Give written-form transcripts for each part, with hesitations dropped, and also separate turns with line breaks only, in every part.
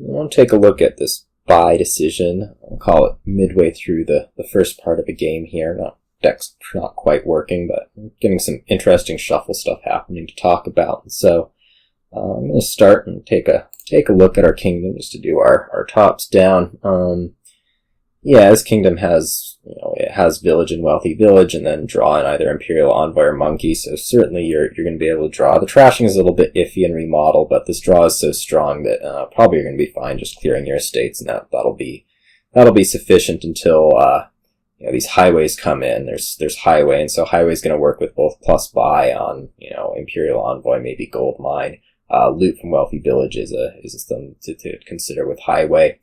want to take a look at this buy decision. I'll call it midway through the first part of the game here. Deck's not quite working, but getting some interesting shuffle stuff happening to talk about. And so I'm going to start and take a look at our kingdom just to do our tops down. Yeah, this kingdom has, it has village and wealthy village, and then draw in either Imperial Envoy or Monkey, so certainly you're going to be able to draw. The trashing is a little bit iffy in remodel, but this draw is so strong that probably you're going to be fine just clearing your estates, and that'll be sufficient until these highways come in. There's highway, and so highway is going to work with both plus buy on Imperial Envoy, maybe gold mine. Loot from wealthy village is something to consider with highway.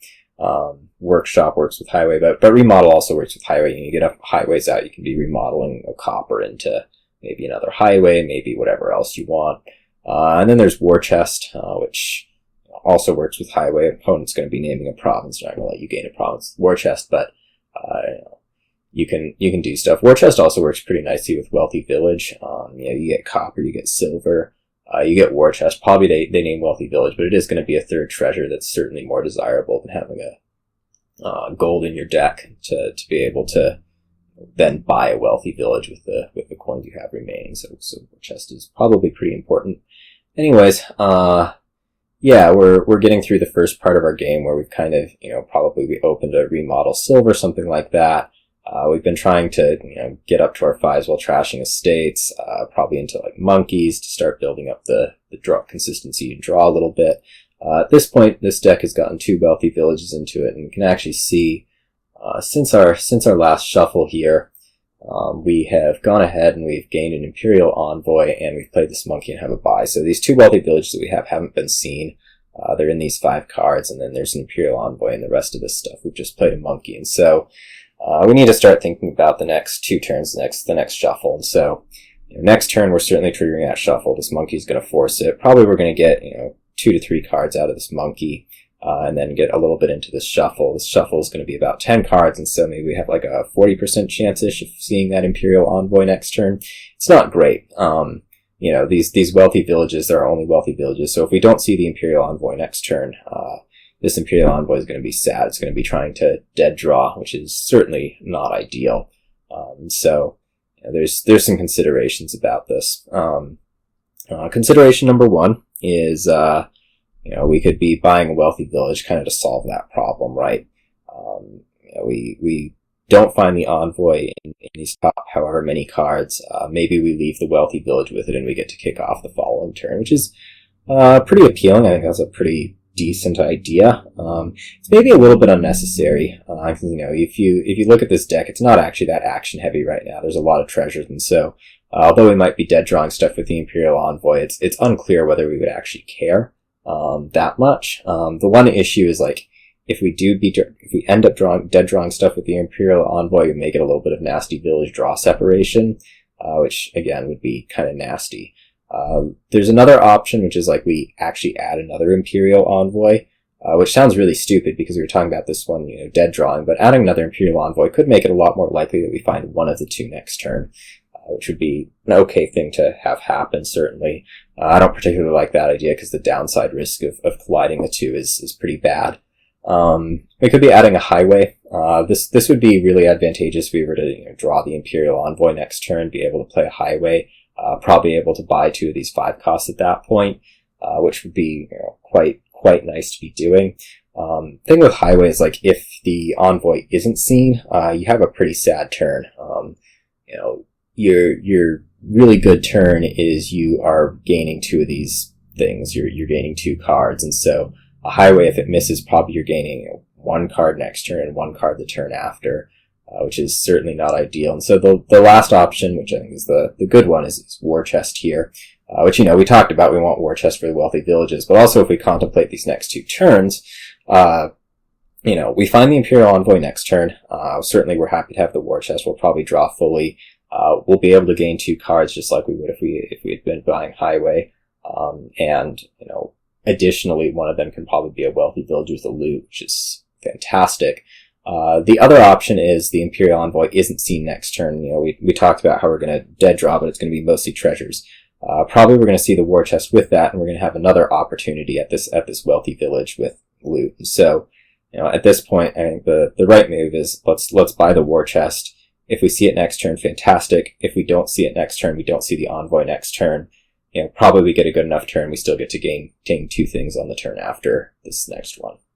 Workshop works with highway, but remodel also works with highway. You get up highways out, you can be remodeling a copper into maybe another highway, maybe whatever else you want. And then there's war chest, which also works with highway. Opponent's going to be naming a province. They're not going to let you gain a province with war chest, but you can do stuff. War chest also works pretty nicely with wealthy village. You get copper, you get silver. You get war chest. Probably they name wealthy village, but it is going to be a third treasure that's certainly more desirable than having a gold in your deck to be able to then buy a wealthy village with the coins you have remaining. So war chest is probably pretty important. Anyways, yeah, we're getting through the first part of our game where we've kind of probably we opened a remodel silver, something like that. We've been trying to get up to our 5s while trashing estates, probably into like monkeys to start building up the draw consistency and draw a little bit. At this point, this deck has gotten 2 wealthy villages into it, and we can actually see since our last shuffle here, we have gone ahead and we've gained an Imperial Envoy, and we've played this monkey and have a buy. So these 2 wealthy villages that we haven't been seen. They're in these 5 cards, and then there's an Imperial Envoy and the rest of this stuff. We've just played a monkey, and so we need to start thinking about the next 2 turns, the next shuffle. And so, next turn we're certainly triggering that shuffle. This monkey's going to force it. Probably we're going to get 2 to 3 cards out of this monkey, and then get a little bit into this shuffle. This shuffle is going to be about 10 cards, and so maybe we have like a 40% chance-ish of seeing that Imperial Envoy next turn. It's not great. These wealthy villages, there are only wealthy villages, so if we don't see the Imperial Envoy next turn, this Imperial Envoy is going to be sad. It's going to be trying to dead draw, which is certainly not ideal. So there's some considerations about this. Consideration number 1 is, we could be buying a wealthy village kind of to solve that problem, right? We don't find the Envoy in these top however many cards. Maybe we leave the wealthy village with it and we get to kick off the following turn, which is pretty appealing. I think that's a pretty decent idea. It's maybe a little bit unnecessary. If you look at this deck, it's not actually that action heavy right now. There's a lot of treasures, and so although we might be dead drawing stuff with the Imperial Envoy, it's unclear whether we would actually care that much. The one issue is like if we end up dead drawing stuff with the Imperial Envoy, we may get a little bit of nasty village draw separation, which again would be kind of nasty. There's another option, which is like we actually add another Imperial Envoy, which sounds really stupid because we were talking about this one, dead drawing, but adding another Imperial Envoy could make it a lot more likely that we find one of the 2 next turn, which would be an okay thing to have happen, certainly. I don't particularly like that idea because the downside risk of colliding the 2 is pretty bad. We could be adding a highway. This would be really advantageous if we were to draw the Imperial Envoy next turn, be able to play a highway. Probably able to buy 2 of these 5 costs at that point, which would be quite nice to be doing. Thing with highway is like if the Envoy isn't seen, you have a pretty sad turn. Your really good turn is you are gaining 2 of these things. You're gaining 2 cards, and so a highway, if it misses, probably you're gaining 1 card next turn and 1 card the turn after. Which is certainly not ideal. And so the last option, which I think is the good one, is war chest here, which, we talked about. We want war chest for the wealthy villages, but also if we contemplate these next 2 turns, we find the Imperial Envoy next turn. Certainly we're happy to have the war chest. We'll probably draw fully. We'll be able to gain 2 cards just like we would if we had been buying highway. And additionally, one of them can probably be a wealthy village with a loot, which is fantastic. The other option is the Imperial Envoy isn't seen next turn. We talked about how we're going to dead draw, but it's going to be mostly treasures. Probably we're going to see the war chest with that, and we're going to have another opportunity at this wealthy village with loot. So, at this point, I think the right move is let's buy the war chest. If we see it next turn, fantastic. If we don't see it next turn, we don't see the envoy next turn. Probably we get a good enough turn. We still get to gain 2 things on the turn after this next one.